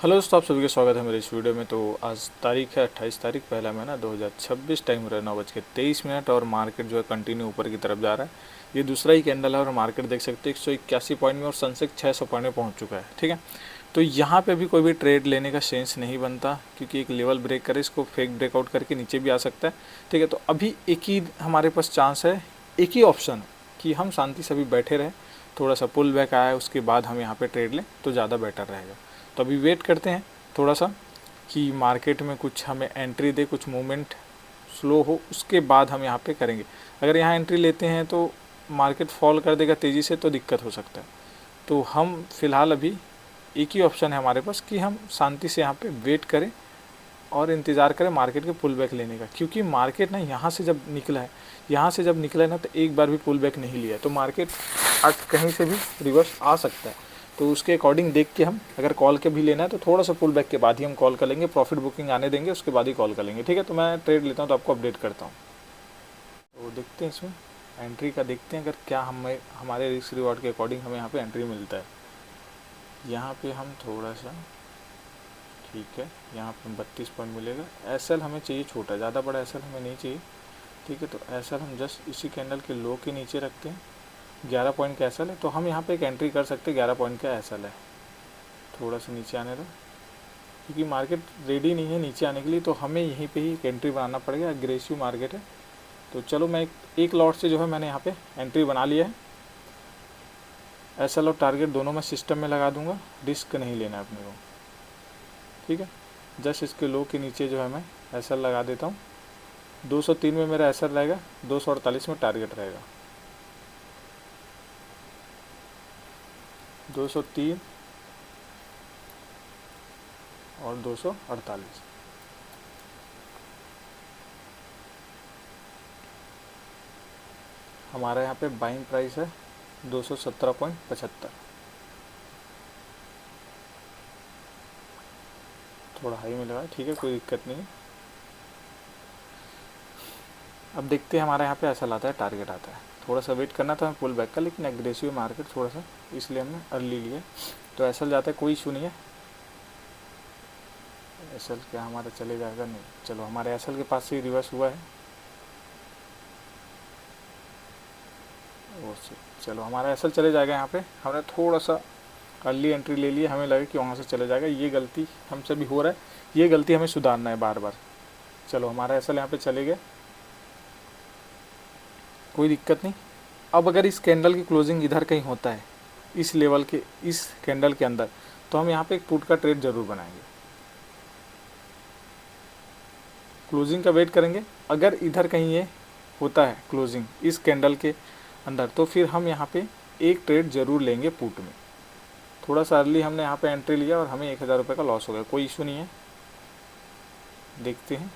Hello दोस्तों, आप सभी का स्वागत है मेरे इस वीडियो में। तो आज तारीख है 28 तारीख, पहला महीना 2026। टाइम हो रहा है 9:23 और मार्केट जो है कंटिन्यू ऊपर की तरफ जा रहा है। ये दूसरा ही कैंडल है और मार्केट देख सकते हैं 181 पॉइंट में और सेंसेक्स 600 पॉइंट में पहुंच चुका है। ठीक है, तो यहाँ पे भी कोई भी ट्रेड लेने का सेंस नहीं बनता, क्योंकि एक लेवल ब्रेक करे, इसको फेक ब्रेकआउट करके नीचे भी आ सकता है। ठीक है, तो अभी एक ही हमारे पास चांस है, एक ही ऑप्शन कि हम शांति से अभी बैठे रहें, थोड़ा सा पुल बैक आया उसके बाद हम यहाँ पे ट्रेड लें तो ज़्यादा बेटर रहेगा। तो अभी वेट करते हैं थोड़ा सा कि मार्केट में कुछ हमें एंट्री दे, कुछ मूवमेंट स्लो हो, उसके बाद हम यहाँ पे करेंगे। अगर यहाँ एंट्री लेते हैं तो मार्केट फॉल कर देगा तेज़ी से, तो दिक्कत हो सकता है। तो हम फिलहाल अभी एक ही ऑप्शन है हमारे पास कि हम शांति से यहाँ पे वेट करें और इंतज़ार करें मार्केट के पुल बैक लेने का, क्योंकि मार्केट ना यहाँ से जब निकला है, ना तो एक बार भी पुल बैक नहीं लिया है, तो मार्केट आज कहीं से भी रिवर्स आ सकता है। तो उसके अकॉर्डिंग देख के हम अगर कॉल के भी लेना है तो थोड़ा सा पुल बैक के बाद ही हम कॉल कर लेंगे, प्रॉफिट बुकिंग आने देंगे, उसके बाद ही कॉल कर लेंगे। ठीक है, तो मैं ट्रेड लेता हूँ तो आपको अपडेट करता हूँ। तो देखते हैं इसमें एंट्री का, देखते हैं अगर क्या हमें हमारे रिस्क रिवॉर्ड के अकॉर्डिंग हमें यहाँ पे एंट्री मिलता है। यहाँ पे हम थोड़ा सा, ठीक है, यहाँ पे 32 पॉइंट मिलेगा। एसएल हमें चाहिए छोटा, ज़्यादा बड़ा एसएल हमें नहीं चाहिए। ठीक है, तो एसएल हम जस्ट इसी कैंडल के लो के नीचे रखते हैं। 11 पॉइंट का एसएल है, तो हम यहाँ पे एक एंट्री कर सकते हैं। 11 पॉइंट का एसएल है, थोड़ा सा नीचे आने दो, क्योंकि मार्केट रेडी नहीं है नीचे आने के लिए, तो हमें यहीं पे ही एक एंट्री बनाना पड़ेगा। अग्रेसिव मार्केट है, तो चलो मैं एक लॉट से जो है मैंने यहाँ पे एंट्री बना लिया है। एसएल और टारगेट दोनों मैं सिस्टम में लगा दूंगा, रिस्क नहीं लेना है अपने को। ठीक है, जस्ट इसके लो के नीचे जो है मैं एसएल लगा देता हूँ। 203 में मेरा एसएल रहेगा, 248 में टारगेट रहेगा। 203 और 248। हमारा यहाँ पे बाइंग प्राइस है 217.75। थोड़ा हाई में लगा, ठीक है, कोई दिक्कत नहीं है। अब देखते हैं हमारे यहाँ पे ऐसा लाता है, टारगेट आता है। थोड़ा सा वेट करना था हमें पुल बैक का, लेकिन एग्रेसिव मार्केट थोड़ा सा, इसलिए हमने अर्ली लिया। तो ऐसा जाता है, कोई इशू नहीं है। एसएल क्या हमारा चले जाएगा? नहीं, चलो हमारे एसएल के पास से ही रिवर्स हुआ है। वो चलो हमारा एसएल चले जाएगा। यहाँ पे हमने थोड़ा सा अर्ली एंट्री ले ली, हमें लगा कि वहाँ से चले जाएगा। ये गलती हमसे भी हो रहा है, ये गलती हमें सुधारना है बार बार। चलो हमारा एसएल यहाँ पे चले गए, कोई दिक्कत नहीं। अब अगर इस कैंडल की क्लोजिंग इधर कहीं होता है, इस लेवल के, इस कैंडल के अंदर, तो हम यहाँ पे एक पुट का ट्रेड जरूर बनाएंगे। क्लोजिंग का वेट करेंगे। अगर इधर कहीं ये होता है क्लोजिंग इस कैंडल के अंदर, तो फिर हम यहाँ पे एक ट्रेड जरूर लेंगे पुट में। थोड़ा सा अर्ली हमने यहाँ पे एंट्री लिया और हमें 1000 रुपये का लॉस हो गया, कोई इशू नहीं है। देखते हैं,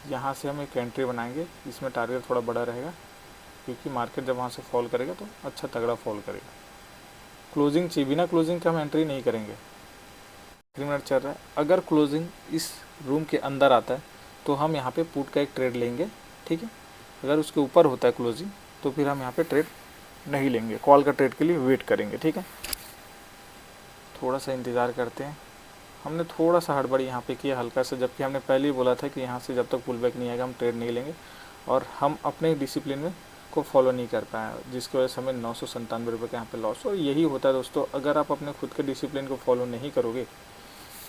यहाँ से हम एक एंट्री बनाएंगे। इसमें टारगेट थोड़ा बड़ा रहेगा, क्योंकि मार्केट जब वहाँ से फॉल करेगा तो अच्छा तगड़ा फॉल करेगा। क्लोजिंग चाहिए, बिना क्लोजिंग के हम एंट्री नहीं करेंगे। 3 मिनट चल रहा है। अगर क्लोजिंग इस रूम के अंदर आता है तो हम यहाँ पे पुट का एक ट्रेड लेंगे। ठीक है, अगर उसके ऊपर होता है क्लोजिंग तो फिर हम यहाँ पे ट्रेड नहीं लेंगे, कॉल का ट्रेड के लिए वेट करेंगे। ठीक है, थोड़ा सा इंतज़ार करते हैं। हमने थोड़ा सा हड़बड़ी यहाँ पे किया हल्का सा, जबकि हमने पहले ही बोला था कि यहाँ से जब तक पुल बैक नहीं आएगा हम ट्रेड नहीं लेंगे, और हम अपने डिसिप्लिन में को फॉलो नहीं कर पाए, जिसकी वजह से हमें 997 रुपये का यहाँ पे लॉस। और यही होता है दोस्तों, अगर आप अपने खुद के डिसिप्लिन को फॉलो नहीं करोगे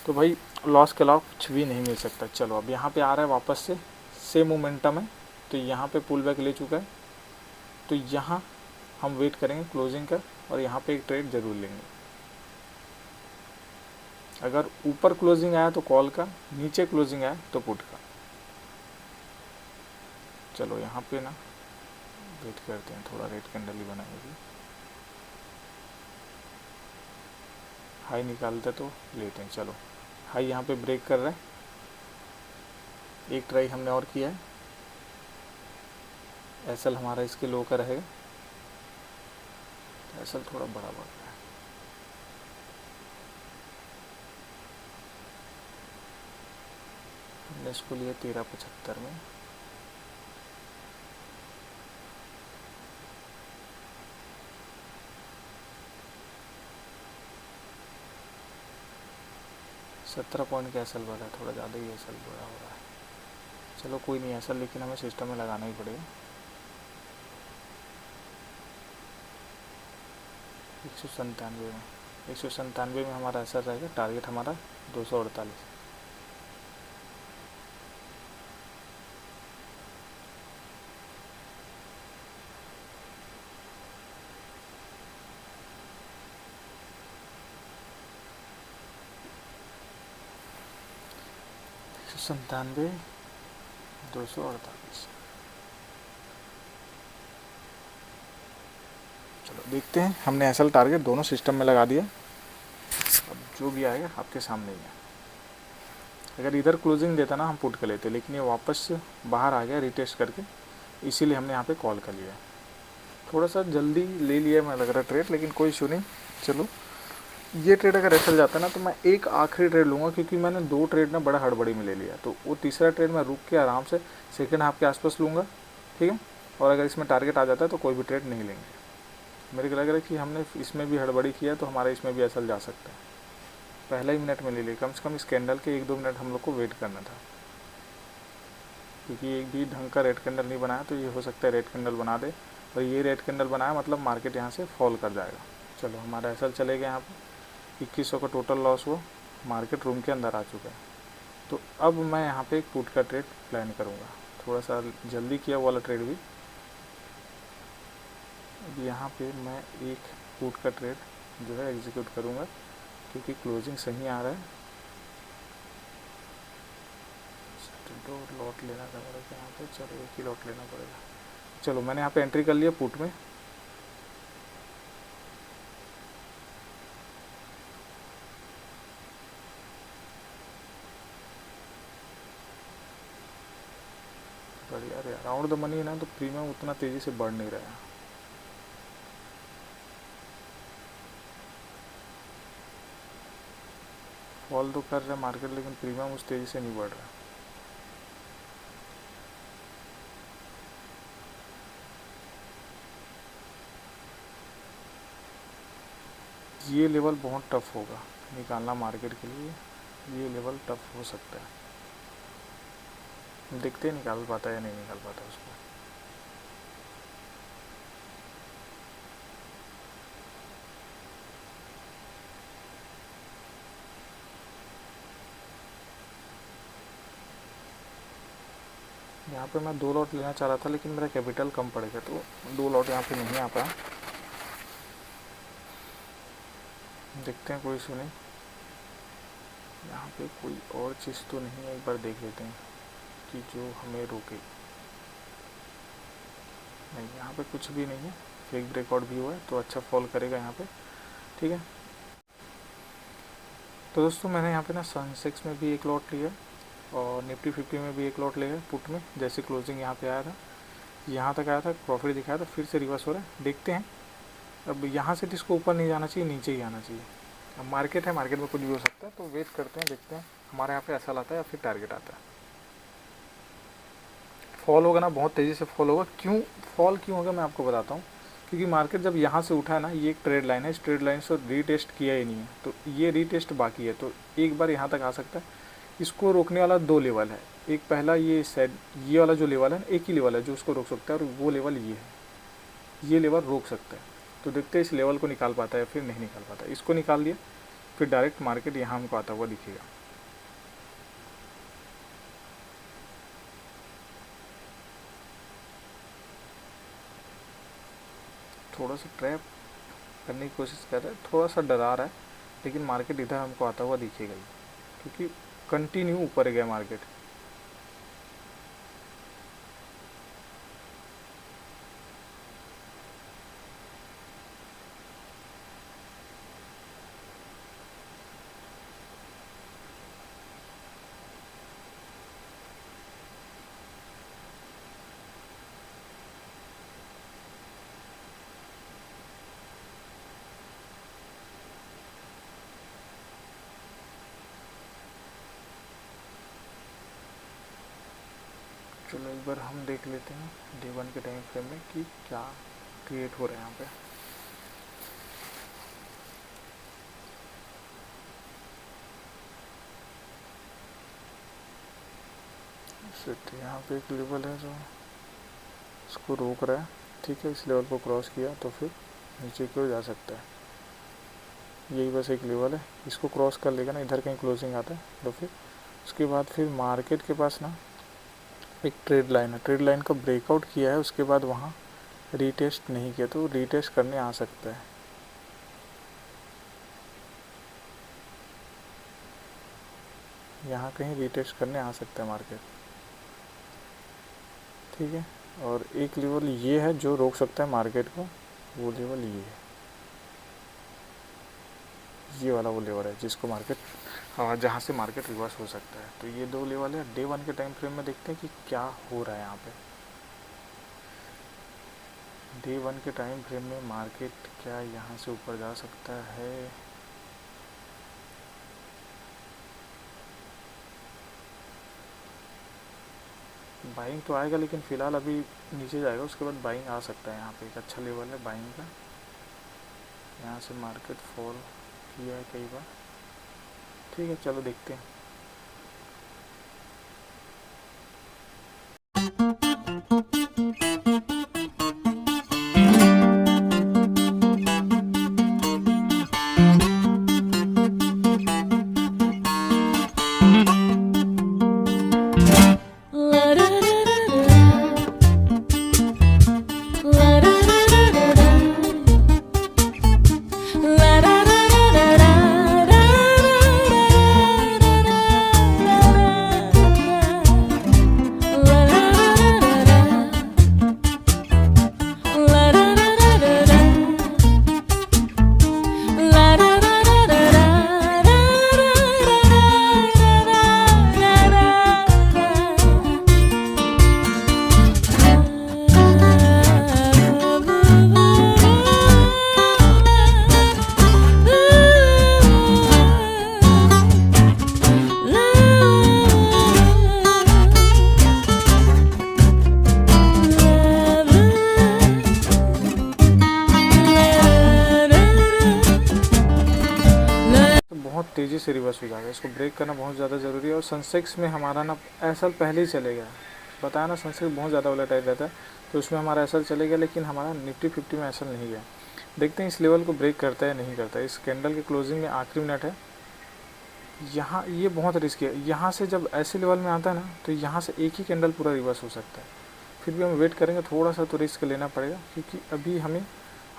तो भाई लॉस के अलावा कुछ भी नहीं मिल सकता। चलो अब यहाँ पे आ रहा है वापस से, सेम मोमेंटम है, तो यहाँ पे पुल बैक ले चुका है, तो यहाँ हम वेट करेंगे क्लोजिंग का और यहाँ पे एक ट्रेड जरूर लेंगे। अगर ऊपर क्लोजिंग आया तो कॉल का, नीचे क्लोजिंग आया तो पुट का। चलो यहाँ पे ना वेट करते हैं, थोड़ा रेड कैंडल ही बनाएगी, हाई निकालते तो लेते हैं। चलो हाई यहाँ पे ब्रेक कर रहा है, एक ट्राई हमने और किया है। एसएल हमारा इसके लो का रहेगा, तो एसएल थोड़ा बड़ा बढ़ रहा है। हमने इसको लिया 13.75 में। 17 पॉइंट का एसएल बढ़ा, थोड़ा ज़्यादा ही एसएल बढ़ा हो रहा है। चलो कोई नहीं, एसएल लेकिन हमें सिस्टम में लगाना ही पड़ेगा। 197 में हमारा एसएल रहेगा, टारगेट हमारा 248। संतानवे 248। चलो देखते हैं, हमने एसएल टारगेट दोनों सिस्टम में लगा दिया। अब जो भी आएगा आपके सामने ही है। अगर इधर क्लोजिंग देता ना हम पुट कर लेते, लेकिन ये वापस बाहर आ गया रिटेस्ट करके, इसीलिए हमने यहाँ पे कॉल कर लिया। थोड़ा सा जल्दी ले लिया मैं लग रहा ट्रेड, लेकिन कोई इशू नहीं। चलो ये ट्रेड अगर एसएल जाता है ना तो मैं एक आखिरी ट्रेड लूँगा, क्योंकि मैंने 2 ट्रेड ना बड़ा हड़बड़ी में ले लिया। तो वो तीसरा ट्रेड मैं रुक के आराम से सेकंड हाफ के आसपास लूँगा, ठीक है। और अगर इसमें टारगेट आ जाता है तो कोई भी ट्रेड नहीं लेंगे। मेरे को लग रहा है कि हमने इसमें भी हड़बड़ी किया तो हमारा इसमें भी एसएल जा सकता है। पहला ही मिनट में ले लिया, कम से कम इस कैंडल के 1-2 मिनट हम लोग को वेट करना था, क्योंकि एक भी ढंग का रेड कैंडल नहीं बनाया। तो ये हो सकता है रेड कैंडल बना दे, और ये रेड कैंडल बनाया मतलब मार्केट यहाँ से फॉल कर जाएगा। चलो हमारा एसएल चले गया, यहाँ पर 2100 का टोटल लॉस हुआ, मार्केट रूम के अंदर आ चुका है। तो अब मैं यहाँ पे एक पुट का ट्रेड प्लान करूँगा, थोड़ा सा जल्दी किया वाला ट्रेड भी। अब यहाँ पे मैं एक पुट का ट्रेड जो है एग्जीक्यूट करूँगा, क्योंकि क्लोजिंग सही आ रहा है। दो लॉट लेना था मेरे को यहाँ पे, चलो एक ही लॉट लेना पड़ेगा। चलो मैंने यहाँ पे एंट्री कर लिया पुट में। बढ़िया यार, अराउंड द मनी है ना, तो प्रीमियम उतना तेज़ी से बढ़ नहीं रहा है। फॉल तो कर रहा है मार्केट, लेकिन प्रीमियम उस तेज़ी से नहीं बढ़ रहा। ये लेवल बहुत टफ होगा निकालना मार्केट के लिए, ये लेवल टफ हो सकता है। देखते हैं निकाल पाता है या नहीं निकाल पाता उसको। यहाँ पे मैं 2 लॉट लेना चाह रहा था, लेकिन मेरा कैपिटल कम पड़ेगा, तो 2 लॉट यहाँ पे नहीं आ पाया। देखते हैं, कोई इशू नहीं। यहाँ पे कोई और चीज़ तो नहीं है, एक बार देख लेते हैं कि जो हमें रोके। नहीं, यहाँ पे कुछ भी नहीं है। फेक ब्रेकआउट भी हुआ है तो अच्छा फॉल करेगा यहाँ पे, ठीक है। तो दोस्तों मैंने यहाँ पे ना सेंसेक्स में भी एक लॉट लिया, और निफ्टी 50 में भी एक लॉट लिया पुट में। जैसे क्लोजिंग यहाँ पे आया था, यहाँ तक आया था, प्रॉफिट दिखाया था, फिर से रिवर्स हो रहा है। देखते हैं, अब यहाँ से इसको ऊपर नहीं जाना चाहिए, नीचे ही आना चाहिए। अब मार्केट है, मार्केट में कुछ भी हो सकता है, तो वेट करते हैं, देखते हैं हमारे यहाँ पे ऐसा आता है या फिर टारगेट आता है। फॉल होगा ना, बहुत तेज़ी से फॉल होगा। फॉल क्यों होगा मैं आपको बताता हूँ। क्योंकि मार्केट जब यहाँ से उठा है ना, ये एक ट्रेड लाइन है, इस ट्रेड लाइन से रीटेस्ट किया ही नहीं है, तो ये रीटेस्ट बाकी है। तो एक बार यहाँ तक आ सकता है। इसको रोकने वाला 2 लेवल है। एक पहला ये वाला जो लेवल है, एक ही लेवल है जो उसको रोक सकता है, और वो लेवल ये है, ये लेवल रोक सकता है। तो देखते हैं इस लेवल को निकाल पाता है या फिर नहीं निकाल पाता। इसको निकाल दिया, फिर डायरेक्ट मार्केट यहाँ हमको आता हुआ दिखेगा। थोड़ा सा ट्रैप करने की कोशिश कर रहा है, थोड़ा सा डरा रहा है, लेकिन मार्केट इधर हमको आता हुआ दिखेगा ही, क्योंकि कंटिन्यू ऊपर गया मार्केट। चलो एक बार हम देख लेते हैं डे 1 के टाइम फ्रेम में कि क्या क्रिएट हो रहा है यहाँ पे। सेट यहाँ पे एक लेवल है जो इसको रोक रहा है, ठीक है। इस लेवल को क्रॉस किया तो फिर नीचे की ओर जा सकता है। यही बस एक लेवल है, इसको क्रॉस कर लेगा ना, इधर कहीं क्लोजिंग आता है तो फिर उसके बाद फिर मार्केट के पास ना एक ट्रेड लाइन है, ट्रेड लाइन का ब्रेकआउट किया है, उसके बाद वहाँ रीटेस्ट नहीं किया तो रीटेस्ट करने आ सकता है। यहाँ कहीं रीटेस्ट करने आ सकता है मार्केट, ठीक है। और एक लेवल ये है जो रोक सकता है मार्केट को, वो लेवल ये है, ये वाला वो लेवल है जिसको मार्केट जहाँ से मार्केट रिवर्स हो सकता है। तो ये दो लेवल है। डे 1 के टाइम फ्रेम में देखते हैं कि क्या हो रहा है यहाँ पे। डे 1 के टाइम फ्रेम में मार्केट क्या यहाँ से ऊपर जा सकता है? बाइंग तो आएगा, लेकिन फ़िलहाल अभी नीचे जाएगा, उसके बाद बाइंग आ सकता है। यहाँ पे एक अच्छा लेवल है बाइंग का, यहाँ से मार्केट फॉल किया है कई बार, ठीक है। चलो देखते हैं। तेज़ी से रिवर्स हो जाएगा, इसको ब्रेक करना बहुत ज़्यादा ज़रूरी है। और सेंसेक्स में हमारा ना एसएल पहले ही चलेगा, बताया ना सेंसेक्स बहुत ज़्यादा वोलेटाइल रहता है, तो उसमें हमारा एसएल चलेगा, लेकिन हमारा निफ्टी 50 में एसएल नहीं गया। देखते हैं इस लेवल को ब्रेक करता है नहीं करता है। इस कैंडल के क्लोजिंग में आखिरी मिनट है, यहाँ ये बहुत रिस्की है। यहाँ से जब ऐसे लेवल में आता है ना, तो यहाँ से एक ही कैंडल पूरा रिवर्स हो सकता है। फिर भी हम वेट करेंगे, थोड़ा सा तो रिस्क लेना पड़ेगा, क्योंकि अभी हमें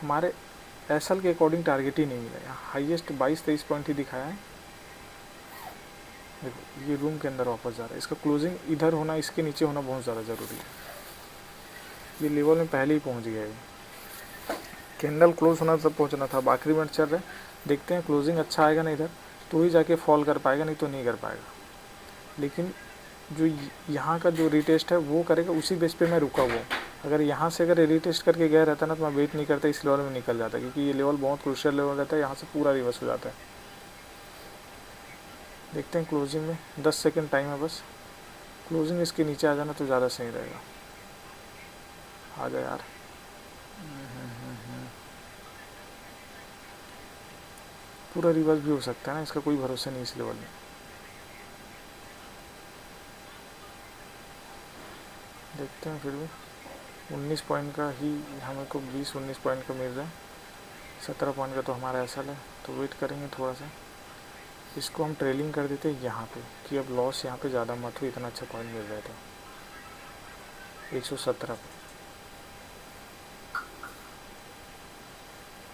हमारे एसएल के अकॉर्डिंग टारगेट ही नहीं मिला। हाईएस्ट 22-23 पॉइंट ही दिखाया है। देखो ये रूम के अंदर वापस जा रहा है, इसका क्लोजिंग इधर होना, इसके नीचे होना बहुत ज़्यादा ज़रूरी है। ये लेवल में पहले ही पहुंच गया है, कैंडल क्लोज होना तब पहुंचना था, अब आखिरी मिनट चल रहा है। देखते हैं क्लोजिंग अच्छा आएगा ना इधर तो ही जाके फॉल कर पाएगा, नहीं तो नहीं कर पाएगा। लेकिन जो यहाँ का जो रीटेस्ट है वो करेगा, उसी बेस पे मैं रुका हुआ। अगर यहाँ से अगर रीटेस्ट करके गया रहता ना, तो मैं वेट नहीं करता, इस लेवल में निकल जाता, क्योंकि ये लेवल बहुत क्रूशियल लेवल रहता है, यहाँ से पूरा रिवर्स हो जाता है। देखते हैं क्लोजिंग में 10 सेकंड टाइम है बस, क्लोजिंग इसके नीचे आ जाना तो ज़्यादा सही रहेगा। आ गया यार, पूरा रिवर्स भी हो सकता है ना, इसका कोई भरोसा नहीं इस लेवल में। देखते हैं फिर भी 19 पॉइंट का ही हमें को 20-19 पॉइंट का मिल रहा है, 17 पॉइंट का तो हमारा ऐसा है। तो वेट करेंगे थोड़ा सा, इसको हम ट्रेलिंग कर देते हैं यहाँ पे, कि अब लॉस यहाँ पे ज़्यादा मत हो। इतना अच्छा पॉइंट मिल रहा है तो 117 पे,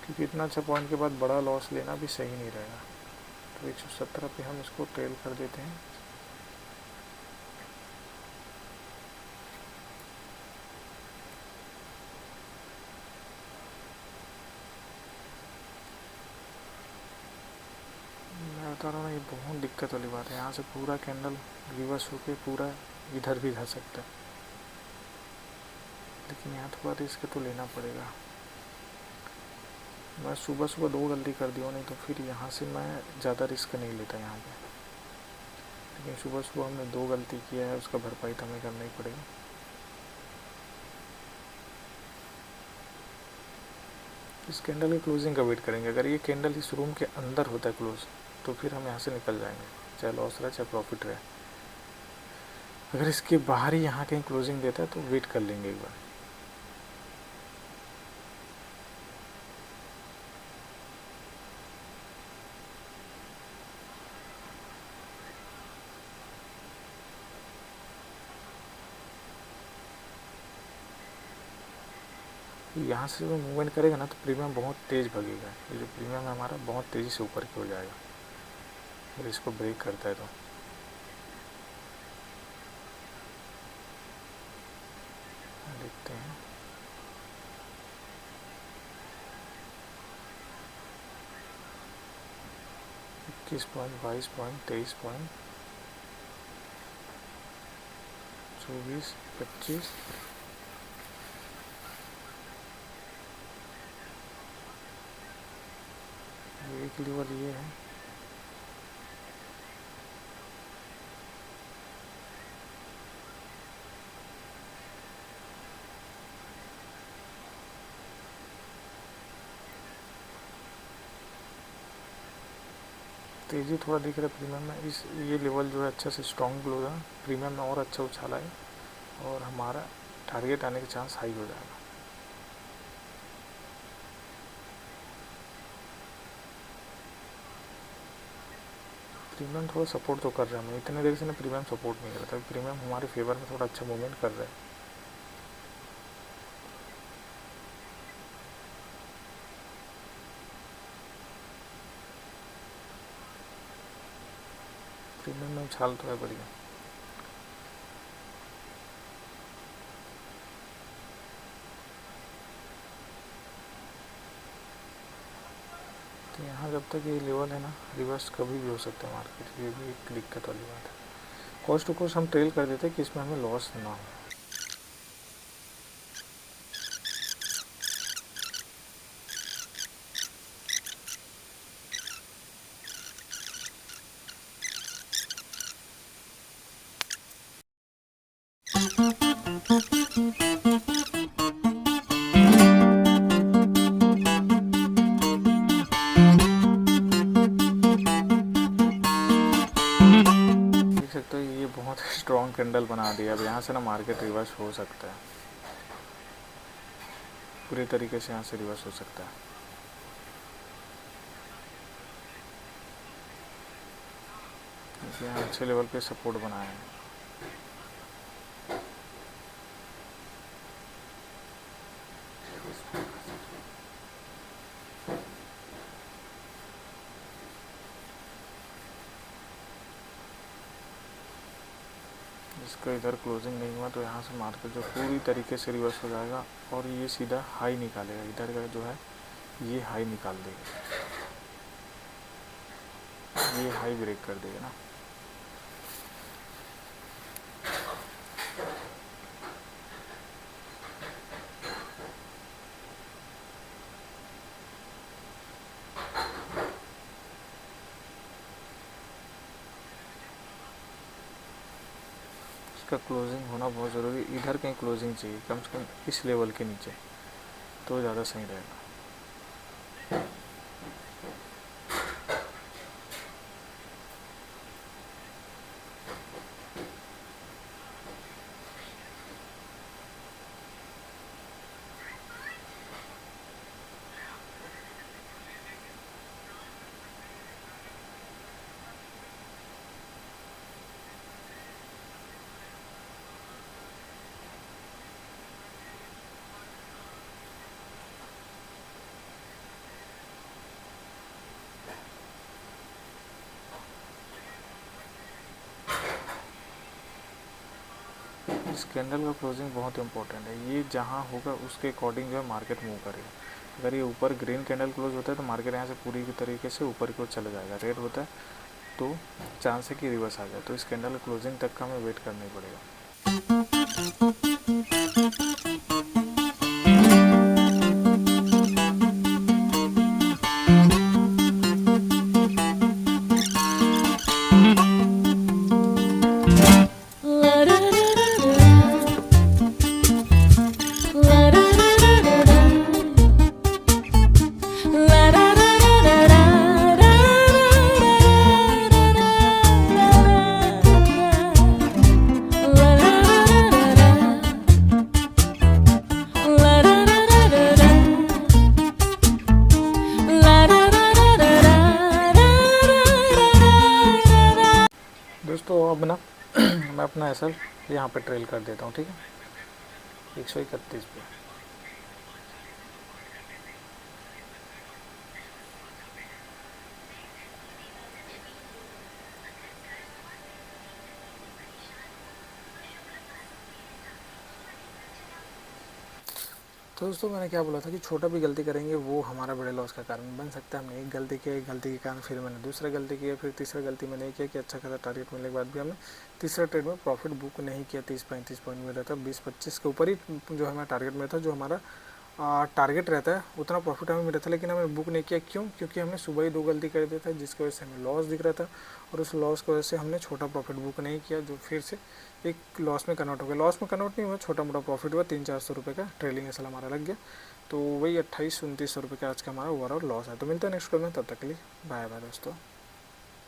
क्योंकि इतना अच्छा पॉइंट के बाद बड़ा लॉस लेना भी सही नहीं रहेगा। तो 117 पे हम इसको ट्रेल कर देते हैं। मैं बता रहा हूँ ये बहुत दिक्कत वाली बात है, यहाँ से पूरा कैंडल रिवर्स होके पूरा इधर भी जा सकता है, लेकिन यहाँ थोड़ा रिस्क तो लेना पड़ेगा। मैं सुबह सुबह 2 गलती कर दी हो, नहीं तो फिर यहाँ से मैं ज़्यादा रिस्क नहीं लेता यहाँ पे। लेकिन सुबह सुबह हमने 2 गलती किया है, उसका भरपाई तो हमें करना ही पड़ेगा। इस कैंडल की क्लोजिंग का वेट करेंगे। अगर ये कैंडल इस रूम के अंदर होता है क्लोज, तो फिर हम यहाँ से निकल जाएंगे, चाहे लॉस रहे चाहे प्रॉफिट रहे। अगर इसके बाहर ही यहाँ कहीं क्लोजिंग देता है तो वेट कर लेंगे एक बार। यहाँ से जो मूवमेंट करेगा ना तो प्रीमियम बहुत तेज़ भगेगा। ये जो प्रीमियम है हमारा बहुत तेज़ी से ऊपर की हो जाएगा अगर इसको ब्रेक करता है तो। देखते हैं 21 पॉइंट, 22 पॉइंट, 23 पॉइंट, 24, 25, एक लेवल ये है। तेज़ी थोड़ा दिख रहा है प्रीमियम में। इस ये लेवल जो है अच्छा से स्ट्रॉन्ग क्लोज है, प्रीमियम में और अच्छा उछाला है और हमारा टारगेट आने के चांस हाई हो जाएगा। प्रीमियम थोड़ा सपोर्ट तो कर रहा है, मैं इतने देर से ना प्रीमियम सपोर्ट नहीं कर रहा था। प्रीमियम हमारे फेवर में थोड़ा अच्छा मूवमेंट कर रहा है। प्रीमियम में उछाल तो है बढ़िया। तो यहाँ जब तक ये लेवल है ना, रिवर्स कभी भी हो सकता है मार्केट, ये भी एक दिक्कत वाली बात है। कॉस्ट टू कॉस्ट हम ट्रेल कर देते कि इसमें हमें लॉस ना हो। तो ये बहुत स्ट्रॉन्ग कैंडल बना दिया। अब यहाँ से ना मार्केट रिवर्स हो सकता है, पूरे तरीके से यहाँ से रिवर्स हो सकता है। यहाँ अच्छे लेवल पे सपोर्ट बनाया है। इसका इधर क्लोजिंग नहीं हुआ तो यहाँ से मार्केट जो पूरी तरीके से रिवर्स हो जाएगा और ये सीधा हाई निकालेगा। इधर का जो है ये हाई निकाल देगा, ये हाई ब्रेक कर देगा ना। इसका क्लोजिंग होना बहुत ज़रूरी। इधर कहीं क्लोजिंग चाहिए कम से कम इस लेवल के नीचे, तो ज़्यादा सही रहेगा। इस कैंडल का क्लोजिंग बहुत इंपॉर्टेंट है। ये जहाँ होगा उसके अकॉर्डिंग जो है मार्केट मूव करेगा। अगर ये ऊपर ग्रीन कैंडल क्लोज होता है तो मार्केट यहाँ से पूरी तरीके से ऊपर की ओर चला जाएगा। रेड होता है तो चांस है कि रिवर्स आ जाए, तो इस कैंडल क्लोजिंग तक का हमें वेट करना ही पड़ेगा। कितना है सर, यहाँ पे ट्रेल कर देता हूँ, ठीक है, 131 पे। तो दोस्तों मैंने क्या बोला था कि छोटा भी गलती करेंगे वो हमारा बड़े लॉस का कारण बन सकता है। हमने एक गलती किया, एक गलती के कारण फिर मैंने दूसरा गलती किया, फिर तीसरा गलती मैंने किया कि अच्छा खासा टारगेट मिलने के बाद भी हमने तीसरा ट्रेड में प्रॉफिट बुक नहीं किया। 30-35 पॉइंट मिला था, 20-25 के ऊपर ही जो हमारा टारगेट में था, जो हमारा टारगेट रहता है उतना प्रॉफिट हमें मिला था, लेकिन हमने बुक नहीं किया। क्यों? क्योंकि हमने सुबह ही 2 गलती कर दिया था, जिसकी वजह से हमें लॉस दिख रहा था, और उस लॉस की वजह से हमने छोटा प्रॉफिट बुक नहीं किया, जो फिर से एक लॉस में कन्वर्ट हो गया। लॉस में कन्वर्ट नहीं हुआ, छोटा मोटा प्रॉफिट हुआ, 300-400 रुपये का ट्रेलिंग असल हमारा लग गया। तो वही 2800-2900 रुपये का आज का हमारा ओवरऑल लॉस है। तो मिलता है नेक्स्ट वीडियो में, तब तक के लिए बाय बाय दोस्तों।